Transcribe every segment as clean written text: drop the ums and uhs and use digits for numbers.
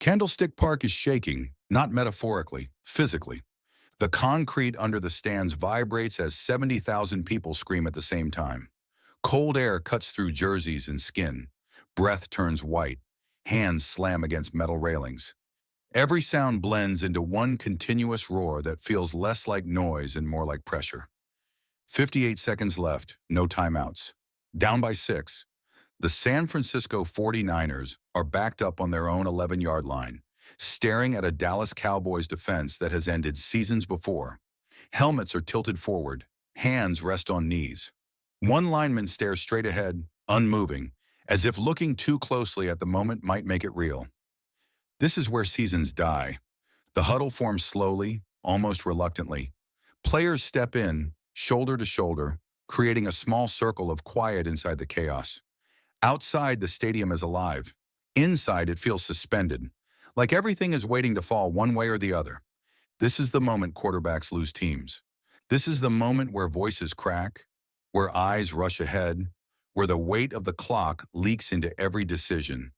Candlestick Park is shaking, not metaphorically, physically. The concrete under the stands vibrates as 70,000 people scream at the same time. Cold air cuts through jerseys and skin. Breath turns white. Hands slam against metal railings. Every sound blends into one continuous roar that feels less like noise and more like pressure. 58 seconds left, no timeouts. Down by 6. The San Francisco 49ers are backed up on their own 11-yard line, staring at a Dallas Cowboys defense that has ended seasons before. Helmets are tilted forward, hands rest on knees. One lineman stares straight ahead, unmoving, as if looking too closely at the moment might make it real. This is where seasons die. The huddle forms slowly, almost reluctantly. Players step in, shoulder to shoulder, creating a small circle of quiet inside the chaos. Outside, the stadium is alive. Inside, it feels suspended, like everything is waiting to fall one way or the other. This is the moment quarterbacks lose teams. This is the moment where voices crack, where eyes rush ahead, where the weight of the clock leaks into every decision.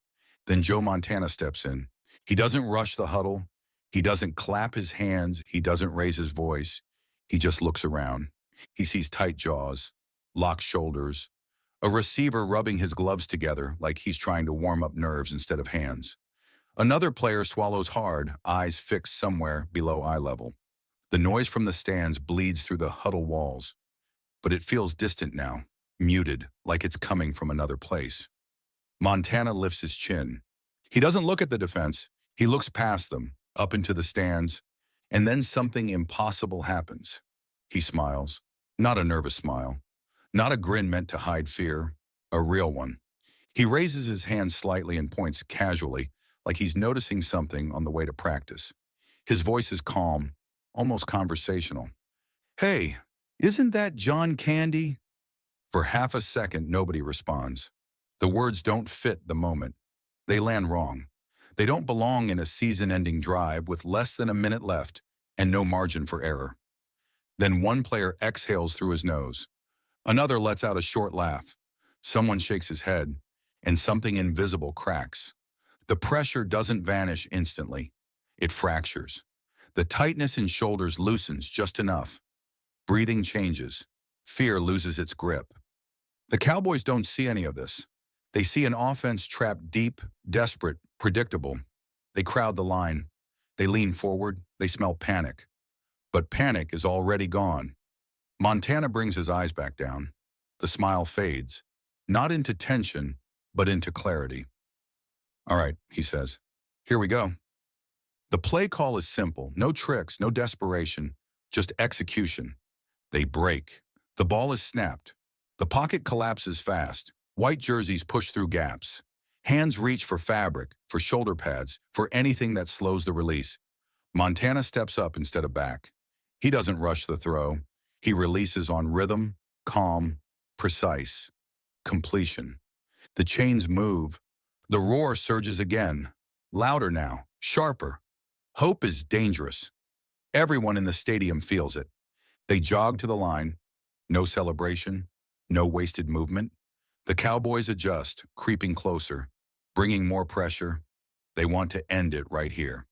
Then Joe Montana steps in. He doesn't rush the huddle. He doesn't clap his hands. He doesn't raise his voice. He just looks around. He sees tight jaws, locked shoulders, a receiver rubbing his gloves together like he's trying to warm up nerves instead of hands. Another player swallows hard, eyes fixed somewhere below eye level. The noise from the stands bleeds through the huddle walls, but it feels distant now, muted, like it's coming from another place. Montana lifts his chin. He doesn't look at the defense. He looks past them, up into the stands, and then something impossible happens. He smiles, not a nervous smile, not a grin meant to hide fear, a real one. He raises his hand slightly and points casually, like he's noticing something on the way to practice. His voice is calm, almost conversational. "Hey, isn't that John Candy?" For half a second, nobody responds. The words don't fit the moment. They land wrong. They don't belong in a season-ending drive with less than a minute left and no margin for error. Then one player exhales through his nose. Another lets out a short laugh. Someone shakes his head, and something invisible cracks. The pressure doesn't vanish instantly. It fractures. The tightness in shoulders loosens just enough. Breathing changes. Fear loses its grip. The Cowboys don't see any of this. They see an offense trapped deep, desperate, predictable. They crowd the line. They lean forward. They smell panic. But panic is already gone. Montana brings his eyes back down. The smile fades, not into tension, but into clarity. "All right," he says. "Here we go." The play call is simple. No tricks, no desperation, just execution. They break. The ball is snapped. The pocket collapses fast. White jerseys push through gaps. Hands reach for fabric, for shoulder pads, for anything that slows the release. Montana steps up instead of back. He doesn't rush the throw. He releases on rhythm, calm, precise. Completion. The chains move. The roar surges again. Louder now, sharper. Hope is dangerous. Everyone in the stadium feels it. They jog to the line. No celebration. No wasted movement. The Cowboys adjust, creeping closer, bringing more pressure. They want to end it right here.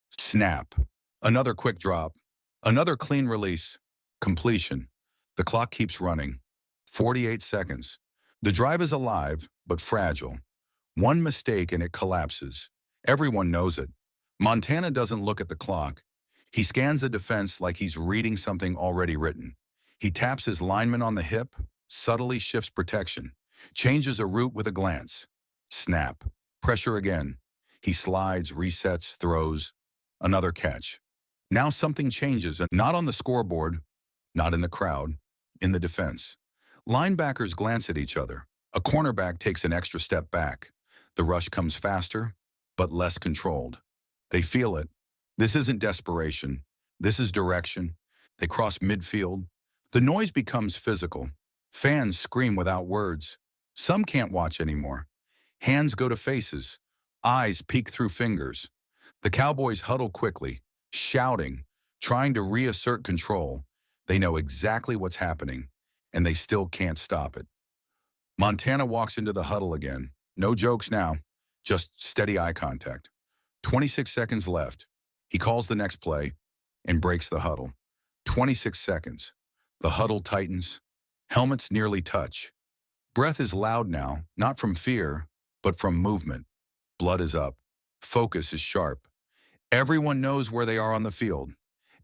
Snap. Another quick drop. Another clean release. Completion. The clock keeps running. 48 seconds. The drive is alive, but fragile. One mistake and it collapses. Everyone knows it. Montana doesn't look at the clock. He scans the defense like he's reading something already written. He taps his lineman on the hip, subtly shifts protection, changes a route with a glance. Snap. Pressure again. He slides, resets, throws. Another catch. Now something changes, and not on the scoreboard, not in the crowd, in the defense. Linebackers glance at each other. A cornerback takes an extra step back. The rush comes faster, but less controlled. They feel it. This isn't desperation. This is direction. They cross midfield. The noise becomes physical. Fans scream without words. Some can't watch anymore. Hands go to faces. Eyes peek through fingers. The Cowboys huddle quickly, shouting, trying to reassert control. They know exactly what's happening, and they still can't stop it. Montana walks into the huddle again. No jokes now, just steady eye contact. 26 seconds left. He calls the next play and breaks the huddle. 26 seconds. The huddle tightens. Helmets nearly touch. Breath is loud now, not from fear, but from movement. Blood is up. Focus is sharp. Everyone knows where they are on the field.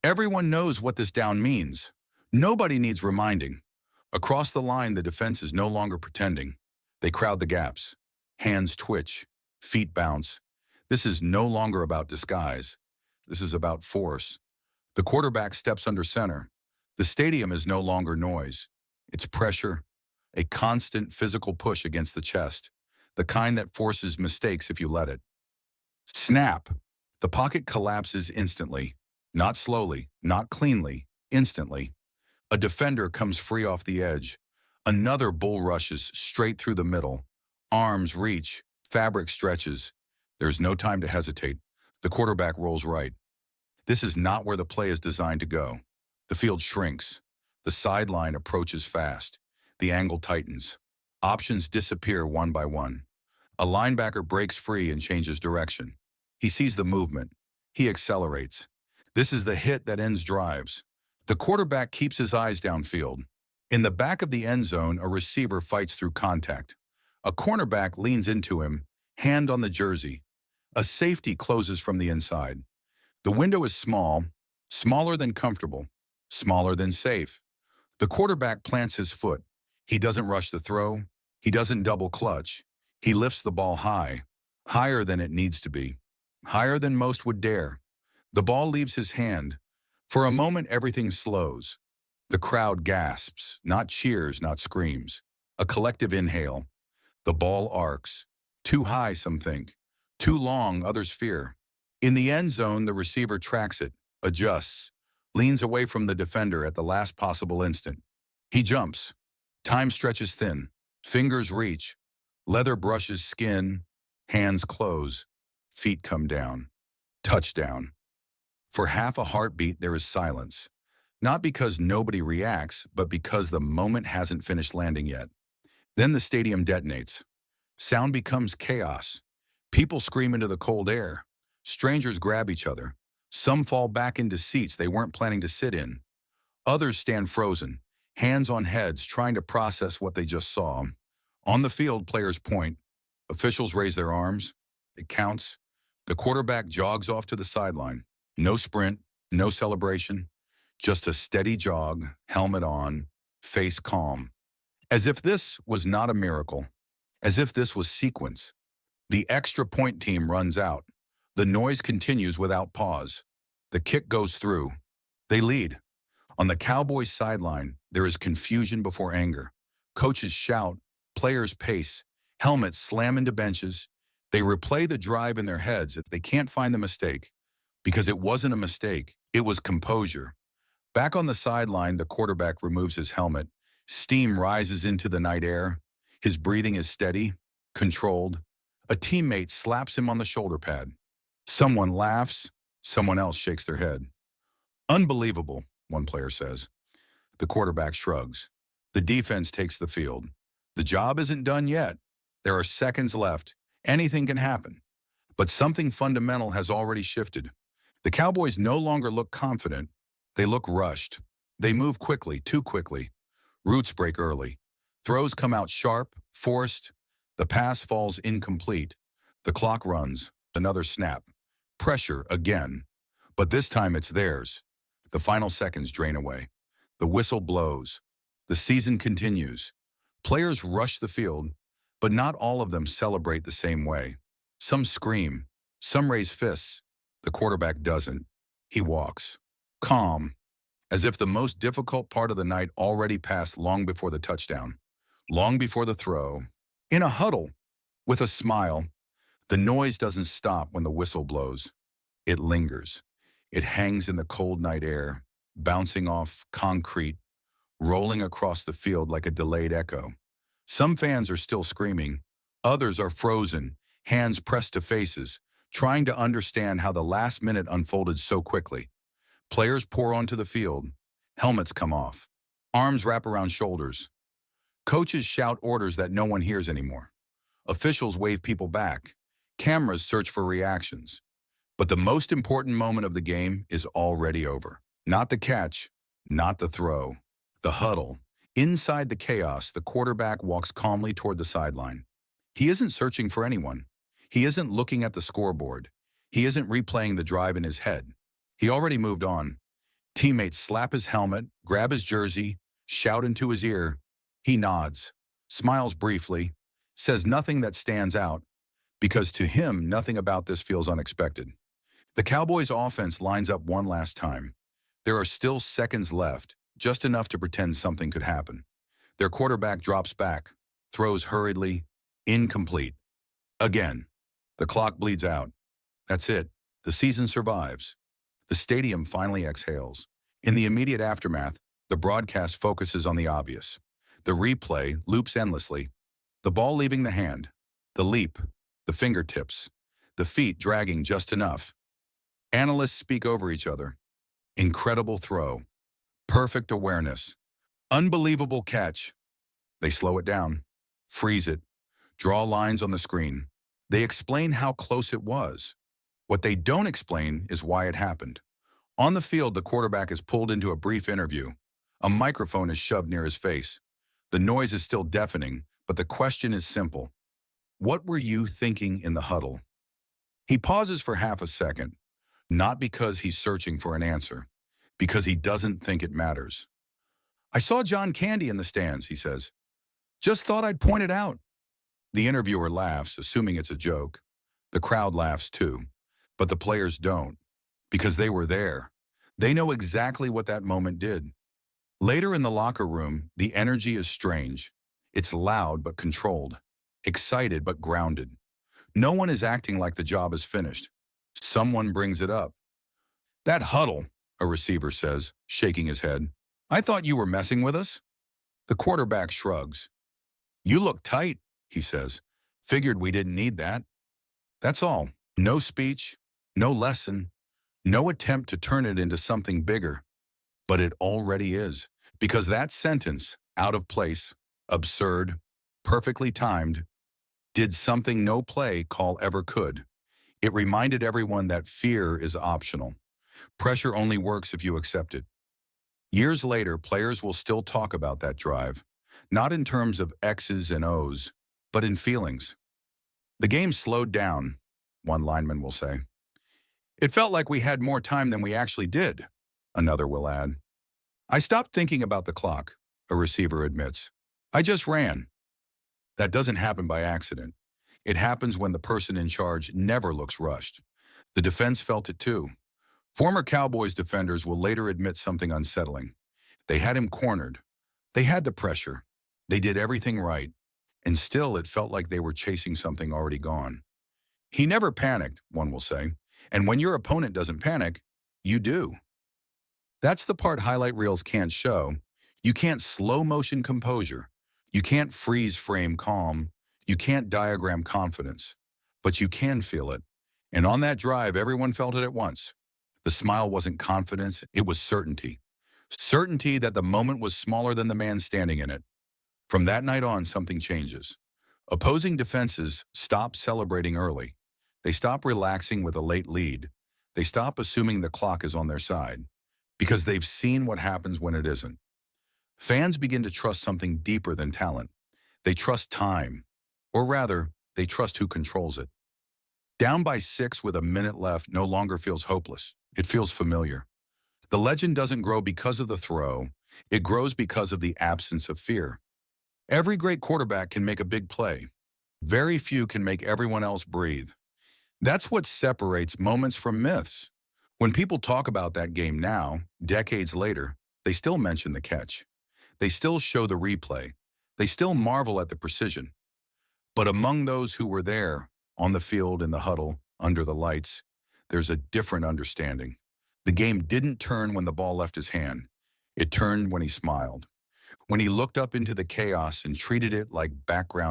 Everyone knows what this down means. Nobody needs reminding. Across the line, the defense is no longer pretending. They crowd the gaps. Hands twitch. Feet bounce. This is no longer about disguise. This is about force. The quarterback steps under center. The stadium is no longer noise. It's pressure, a constant physical push against the chest, the kind that forces mistakes if you let it. Snap! The pocket collapses instantly. Not slowly, not cleanly, instantly. A defender comes free off the edge. Another bull rushes straight through the middle. Arms reach, fabric stretches. There's no time to hesitate. The quarterback rolls right. This is not where the play is designed to go. The field shrinks. The sideline approaches fast. The angle tightens. Options disappear one by one. A linebacker breaks free and changes direction. He sees the movement. He accelerates. This is the hit that ends drives. The quarterback keeps his eyes downfield. In the back of the end zone, a receiver fights through contact. A cornerback leans into him, hand on the jersey. A safety closes from the inside. The window is small, smaller than comfortable, smaller than safe. The quarterback plants his foot. He doesn't rush the throw. He doesn't double clutch. He lifts the ball high, higher than it needs to be, higher than most would dare. The ball leaves his hand. For a moment, everything slows. The crowd gasps, not cheers, not screams. A collective inhale. The ball arcs. Too high, some think. Too long, others fear. In the end zone, the receiver tracks it, adjusts, leans away from the defender at the last possible instant. He jumps. Time stretches thin. Fingers reach. Leather brushes skin. Hands close. Feet come down. Touchdown. For half a heartbeat, there is silence. Not because nobody reacts, but because the moment hasn't finished landing yet. Then the stadium detonates. Sound becomes chaos. People scream into the cold air. Strangers grab each other. Some fall back into seats they weren't planning to sit in. Others stand frozen, hands on heads, trying to process what they just saw. On the field, players point. Officials raise their arms. It counts. The quarterback jogs off to the sideline. No sprint, no celebration, just a steady jog, helmet on, face calm. As if this was not a miracle, as if this was sequence. The extra point team runs out. The noise continues without pause. The kick goes through. They lead. On the Cowboys sideline, there is confusion before anger. Coaches shout, players pace, helmets slam into benches. They replay the drive in their heads. They can't find the mistake. Because it wasn't a mistake, it was composure. Back on the sideline, the quarterback removes his helmet. Steam rises into the night air. His breathing is steady, controlled. A teammate slaps him on the shoulder pad. Someone laughs, someone else shakes their head. Unbelievable, one player says. The quarterback shrugs. The defense takes the field. The job isn't done yet. There are seconds left. Anything can happen. But something fundamental has already shifted. The Cowboys no longer look confident. They look rushed. They move quickly, too quickly. Routes break early. Throws come out sharp, forced. The pass falls incomplete. The clock runs. Another snap. Pressure again. But this time it's theirs. The final seconds drain away. The whistle blows. The season continues. Players rush the field, but not all of them celebrate the same way. Some scream. Some raise fists. The quarterback doesn't. He walks. Calm. As if the most difficult part of the night already passed long before the touchdown. Long before the throw. In a huddle. With a smile. The noise doesn't stop when the whistle blows. It lingers. It hangs in the cold night air, bouncing off concrete, rolling across the field like a delayed echo. Some fans are still screaming. Others are frozen, hands pressed to faces, trying to understand how the last minute unfolded so quickly. Players pour onto the field. Helmets come off. Arms wrap around shoulders. Coaches shout orders that no one hears anymore. Officials wave people back. Cameras search for reactions. But the most important moment of the game is already over. Not the catch, not the throw, the huddle. Inside the chaos, the quarterback walks calmly toward the sideline. He isn't searching for anyone. He isn't looking at the scoreboard. He isn't replaying the drive in his head. He already moved on. Teammates slap his helmet, grab his jersey, shout into his ear. He nods, smiles briefly, says nothing that stands out, because to him, nothing about this feels unexpected. The Cowboys' offense lines up one last time. There are still seconds left, just enough to pretend something could happen. Their quarterback drops back, throws hurriedly, incomplete. Again, the clock bleeds out. That's it. The season survives. The stadium finally exhales. In the immediate aftermath, the broadcast focuses on the obvious. The replay loops endlessly. The ball leaving the hand, the leap, the fingertips, the feet dragging just enough. Analysts speak over each other. Incredible throw. Perfect awareness. Unbelievable catch. They slow it down, freeze it, draw lines on the screen. They explain how close it was. What they don't explain is why it happened. On the field, the quarterback is pulled into a brief interview. A microphone is shoved near his face. The noise is still deafening, but the question is simple. What were you thinking in the huddle? He pauses for half a second, not because he's searching for an answer, because he doesn't think it matters. I saw John Candy in the stands, he says. Just thought I'd point it out. The interviewer laughs, assuming it's a joke. The crowd laughs too, but the players don't, because they were there. They know exactly what that moment did. Later in the locker room, the energy is strange. It's loud but controlled, excited but grounded. No one is acting like the job is finished. Someone brings it up. That huddle, a receiver says, shaking his head. I thought you were messing with us? The quarterback shrugs. You look tight, he says. Figured we didn't need that. That's all. No speech, no lesson, no attempt to turn it into something bigger. But it already is, because that sentence, out of place, absurd, perfectly timed, did something no play call ever could. It reminded everyone that fear is optional. Pressure only works if you accept it. Years later, players will still talk about that drive, not in terms of X's and O's, but in feelings. The game slowed down, one lineman will say. It felt like we had more time than we actually did, another will add. I stopped thinking about the clock, a receiver admits. I just ran. That doesn't happen by accident. It happens when the person in charge never looks rushed. The defense felt it too. Former Cowboys defenders will later admit something unsettling. They had him cornered. They had the pressure. They did everything right. And still it felt like they were chasing something already gone. He never panicked, one will say. And when your opponent doesn't panic, you do. That's the part highlight reels can't show. You can't slow motion composure. You can't freeze frame calm. You can't diagram confidence. But you can feel it. And on that drive, everyone felt it at once. The smile wasn't confidence, it was certainty. Certainty that the moment was smaller than the man standing in it. From that night on, something changes. Opposing defenses stop celebrating early. They stop relaxing with a late lead. They stop assuming the clock is on their side, because they've seen what happens when it isn't. Fans begin to trust something deeper than talent. They trust time, or rather, they trust who controls it. Down by 6 with a minute left no longer feels hopeless. It feels familiar. The legend doesn't grow because of the throw. It grows because of the absence of fear. Every great quarterback can make a big play. Very few can make everyone else breathe. That's what separates moments from myths. When people talk about that game now, decades later, they still mention the catch. They still show the replay. They still marvel at the precision. But among those who were there, on the field, in the huddle, under the lights, there's a different understanding. The game didn't turn when the ball left his hand. It turned when he smiled. When he looked up into the chaos and treated it like background